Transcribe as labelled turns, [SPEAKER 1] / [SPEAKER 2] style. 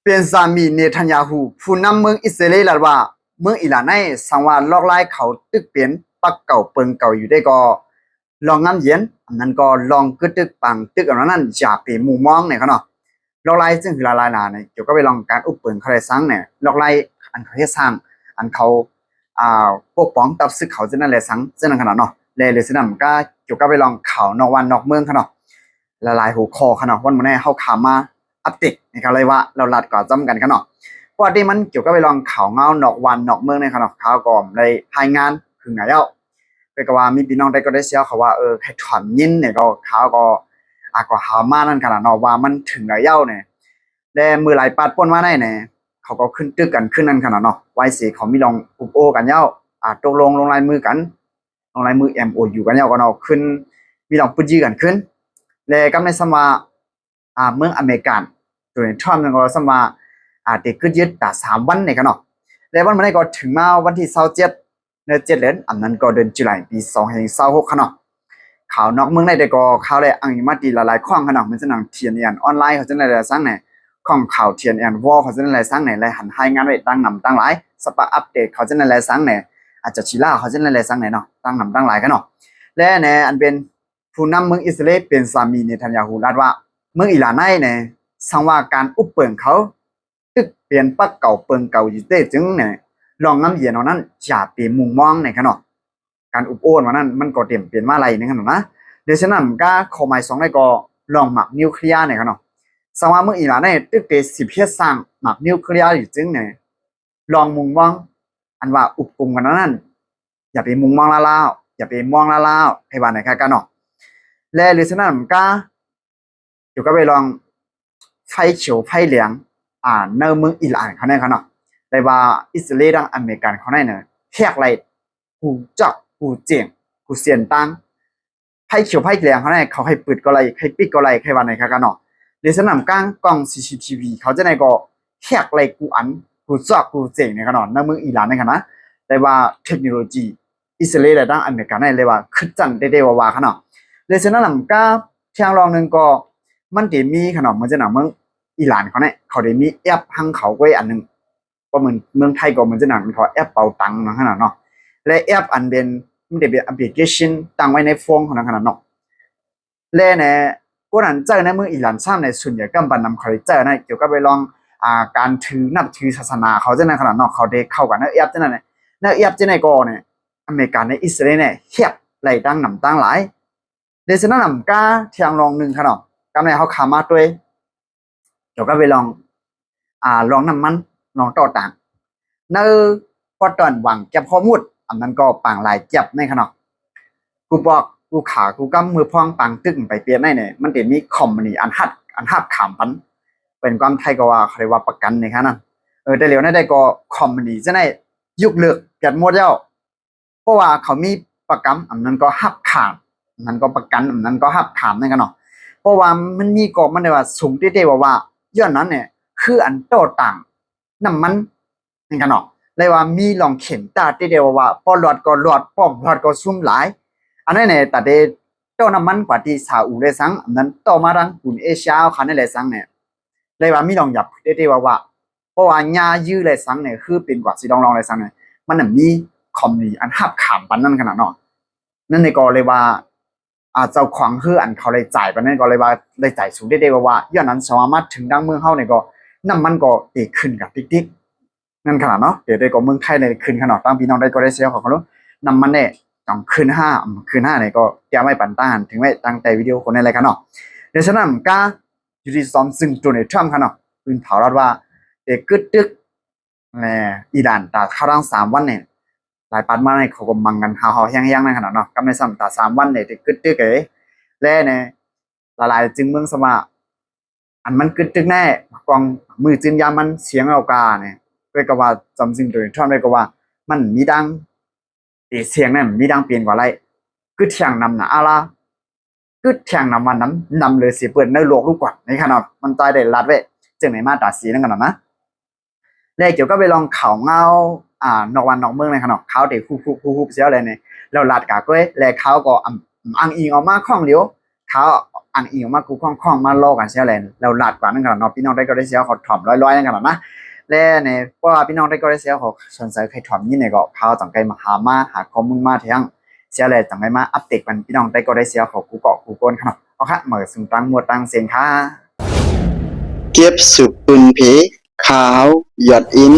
[SPEAKER 1] เป็นสามีเนทันยาฮูผู้นำเมืองอิสราเอลว่าเมืองอิหร่านในสังวาลอกไล่เขาตึกเปลี่ยนปักเก่าเปิงเก่าอยู่ได้ก็ลองงำเย็นอันนั้นก็ลองกึดตึกปังตึกอันนั้นอย่าไปมุมมองเนี่ยเขาเนาะลอกไล่ซึ่งคือลายลาเนี่ยเกี่ยวกับไปลองการอุปเปิงเขาได้สร้างเนี่ยลอกไล่อันเขาเฮ็ดสร้างอันเขาปกป้องตับซึกเขาจะนั่นแหละสังจะนั่นขนาดเนาะเลยเลยสินำก็เกี่ยวกับไปลองเขานอกวันนอกเมืองเขาเนาะละลายหัวคอเขาเนาะวันมื้อนี้เฮาขามาอัปเดตนี่ก็เลยว่าเราลัดก่อจำกันกันเนาะเพราะที่มันเกี่ยวกับไปลองข่าวเงานอกวันนอกเมืองในขนาดข่าวก่อมเลยรายงานคือไงเอ้าไปก็ว่ามีพี่น้องได้ก็ได้เสียเขาว่าใครถอนยินเนี่ยก็ข่าวก็ก็หามานั่นขนาดเนาะว่ามันถึงไงเอ้าเนี่ยและมือหลายปาดป่นมาได้เนี่ยเขาก็ขึ้นตึกกันขึ้นนั่นขนาดเนาะไว้สิเขามีลองอุบโอกันเอ้าตกลงลายมือกันลงลายมือ MOU กันเอ้าก็เนาะขึ้นมีลองปุ้ยกันขึ้นและกำในสมาเมืองอเมริกันตัวนี้ทรัมป์ก็สมาเด็กก็ยึดแต่3 วันเนี่ยกันเนาะแล้ววันนี้ก็ถึงมาวันที่27เดือน7เดือนอันนั้นก็เดือนตุลาคมปี2026กันเนาะข่าวนอกเมืองในแต่ก็ข่าวได้อังมาดีหลายๆข้องกันเนาะมันจะนั่งเทียนอันออนไลน์เขาจะได้สร้างเนี่ยข้องข่าวเทียนอันวอลเขาจะได้สร้างเนี่ยและหันให้งานไว้ตั้งนำตั้งหลายสปาอัปเดตเขาจะได้สร้างเนี่ยอาจจะชิล่าเขาจะได้สร้างเนี่ยเนาะตั้งนำตั้งหลายกันเนาะและเนี่ยอันเป็นผู้นำเมืองอิสราเอลเป็นสามีเนทันยาฮูรัฐว่าเมืองอิหร่านในเนี่ยสังว่าการอุปเปิงเขาตึกเปลี่ยนปักเก่าเปิงเก่าอยู่ได้จึงเนี่ยลองน้ำเย็นเอานั้นอย่าไปมุงมองในขนาดการอุปโอนวันนั้นมันก็เตรียมเปลี่ยนมาอะไรในขนาดนะเดี๋ยวฉะนั้นก็ข้อหมาย2ได้ก็ลองหมักนิวเคลียร์ในขนาดสังว่าเมืองอิหร่านในตึกเป10เฮ็ดสร้างหมักนิวเคลียร์อยู่จึงเนี่ยลองมุงมองอันว่าอุปกรณ์กันนั้นอย่าไปมุงมองล่าๆอย่าไปมองล่าๆให้บ้านไหนกันเนาะและหรือฉะนั้นก็อยู่ก็ไปลองไฟเขียวไฟเหลืองในเมืองอิหร่านเขาเนี่ยเขาเนาะแต่ว่าอิสราเอลอเมริกันเขาเนี่ยแขกไรกูจับกูเจียงกูเสียนตังไฟเขียวไฟเหลืองเขาเนี่ยเขาให้ปิดก็ไรให้ปิดก็ไรให้วันไหนกันเนาะในสนามกลางกล้อง CCTV เขาจะในก็แขกไรกูอันกูจับกูเจียงเนี่ยเขาเนาะในเมืองอิหร่านเนี่ยเขานะแต่ว่าเทคโนโลยีอิสราเอลและอเมริกันเนี่ยเลยว่าขึ้นจังได้ว่าเขาเนาะในสนามกลางเที่ยงรองนึงก็มันจะมีขนมมันจะหนังเมืองอิหร่านเขาเนี่ยเขาได้มีแอปหังเขาไว้อันนึงก็เหมือนเมืองไทยก็มันจะหนังเขาแอปเป๋าตังค์ขนาดเนาะและแอปอันเป็นมันจะเป็นแอปพลิเคชันตั้งไว้ในโฟนของขนาดเนาะและเนี่ยก็นั่นเจอในเมืองอิหร่านซ้ำในส่วนใหญ่ก็บันนำเขาเจอในเกี่ยวกับไปลองการนับถือศาสนาเขาจะในขนาดเนาะเขาได้เข้ากันในแอปจะนั่นในแอปจะในก็เนี่ยอเมริกันในอิสราเอลเนี่ยเฮียบไหลตั้งนำตั้งหลายในสนามก้าเที่ยงรองหนึ่งขนาดกำในเขาขามาด้วยเดี๋ยวก็ไปลองลองน้ำมันลองต่อต่างเนื้อพอตอนหวังเก็บข้อมูลอันนั้นก็ปังหลายเจ็บในขนาดกูบอกกูขากูกำมือพองปังตึ้งไปเปลี่ยนได้เนี่ยมันเดี๋ยวมีคอมมานี่อันหัดขามพันเป็นความไทยก็ว่าเขาเรียกว่าประกันในขนาดแต่เหลียวได้ก็คอมมานี่จะได้ยุกเลือกเปลี่ยนหมดแล้วเพราะว่าเขามีประกันอันนั้นก็หักขามอันนั้นก็ประกันอันนั้นก็หักขามในขนาดเพราะว่ามันมีก็มันได้ว่าสูงที่ได้ว่าย้อนนั้นเนี่ยคืออันโตต่างน้ำมันนี่กันเนาะเลยว่ามีลองเข็มตาที่เดียวว่าพอหลอดก็หลอดป้อมหลอดก็ซุ่มหลายอันนั้นเนี่ยแต่เดโตน้ำมันกว่าที่ซาอุได้สังอันนั้นต่อมาดังปุ่นเอเชียคันนี่แหละสังเนี่ยเลยว่ามีลองหยับได้ว่าเพราะว่าญายื้อเลยสังเนี่ยคือเป็นกว่าสิลองเลยสังเนี่ยมันมีคอมนี่อันหับขามปันนั่นขนาดเนาะนั่นในก็เลยว่าเจ้าของคืออันเขาเลยจ่ายไปนั่นก็เลยว่าเลยจ่ายสูงได้ว่าย้อนนั้นสามารถถึงดังเมืองเฮาเนี่ยก็น้ำมันก็ตีขึ้นกับติ๊กนั่นขนาดเนาะเดี๋ยวได้ก็เมืองไทยในขึ้นขนาดตั้งพี่น้องได้ก็ได้เสียของเขาลูกน้ำมันเนี่ยต้องขึ้น5เนี่ยก็เตรียมไว้ปันต้านถึงไว้ตั้งแต่วิดีโอคนในรายการเนาะเดี๋ยวฉะนั้นก็อยู่ที่ซ้อมซึ่งตัวในทรัมป์ขนาดปืนเผารัดว่าเด็กกึดตึกอิหร่านตาเข้าทั้ง3 วันเนี่ยหลายปันมาในเขาก็มังกันหาแห้งๆในขนาดเนาะก็ไม่ซ้ำตา3 วันเนี่ยเด็กกึดตึกและเนี่ยหลายจึงเมืองสมาอันมันกึดตึกแน่กองมือจึงยามันเสียงเอากาเนี่ยก็กว่าจำสิ่งตัวนี้ท่อนได้ก็ว่ามันมีดังเสียงนั่นมีดังเปลี่ยนกว่าไรกึดเทียงนำนะอะไรกึดเทียงนำมันนำเลยเสียเปิดในโลกลูกกว่าในขนาดมันตายได้รัดไว้จึงในมาตราสีนั่นกันนะแล้วเกี่ยวก็ไปลองข่าวเงานอกวันนอกเมืองในขนาดเขาเด็กคู่เสียอะไรเนี่ยเราลัดกากด้วยแล้วเขาก็อ้างอิงออกมาข้องเดียวเขา อ่างอิงมากูคล่องๆมาลอกกันเสียแหละแล้วหลาดกว่านั่นกันเนาะพี่น้องได้ก็ได้เสียขอถ่อมร้อยๆนั่นกันนะและเนี่ยเพราะว่าพี่น้องได้ก็ได้เสียขอสนใจใครถ่อมนี่เนี่ยก็พาจังไกมาหาข้อมูลมาเถียงเสียแหละจังไกมาอัปเดตกันพี่น้องได้ก็ได้เสียขอกูเกาะกูก้นครับเอาค่ะเหมือนซึ่งตั้งหมวดตั้งเสียงค่ะ
[SPEAKER 2] เก็บสุกตุนเพขาวหยอดอิน